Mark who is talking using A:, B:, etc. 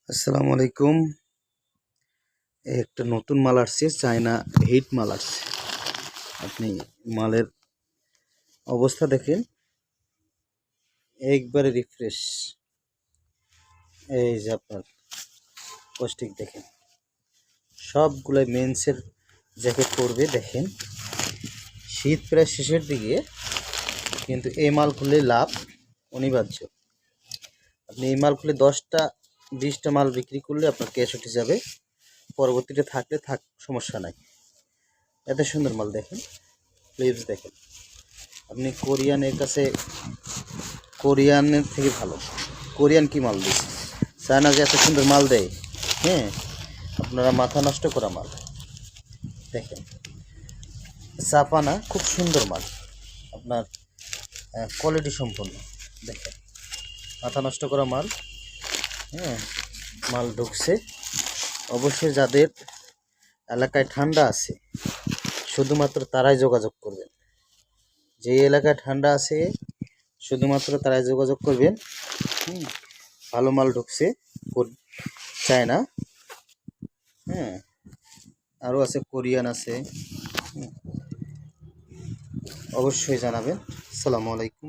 A: আসসালামু আলাইকুম। একটা নতুন মাল আসছে, চায়না হিট মাল আসছে। আপনি মালের অবস্থা দেখেন, একবারে রিফ্রেশ। এই যে আপনার কস্টিক দেখেন, সবগুলাই মেন্সের জ্যাকেট পরবে। দেখেন শীত প্রায় শেষের দিকে, কিন্তু এই মাল খুললে লাভ অনিবার্য। আপনি এই মাল খুলে 10টা 20টা মাল বিক্রি করলে আপনার ক্যাশ উঠে যাবে। পরবর্তীতে থাকলে থাক, সমস্যা নাই। এত সুন্দর মাল দেখেন, স্লিভস দেখেন। আপনি কোরিয়ানের কাছে, কোরিয়ানের থেকে ভালো। কোরিয়ান কি মাল দিচ্ছে, চায়না যে এত সুন্দর মাল দেয়, হ্যাঁ, আপনারা মাথা নষ্ট করা মাল। দেখেন চাপানা, খুব সুন্দর মাল, আপনার কোয়ালিটি সম্পন্ন। দেখেন মাথা নষ্ট করা মাল, হ্যাঁ, মাল ঢুকছে। অবশ্যই যাদের এলাকায় ঠান্ডা আছে শুধুমাত্র তারাই যোগাযোগ করবেন। যে এলাকায় ঠান্ডা আছে শুধুমাত্র তারাই যোগাযোগ করবেন। ভালো মাল ঢুকছে চায়না, হ্যাঁ, আরও আছে, কোরিয়ান আছে। অবশ্যই জানাবেন। আসসালামু আলাইকুম।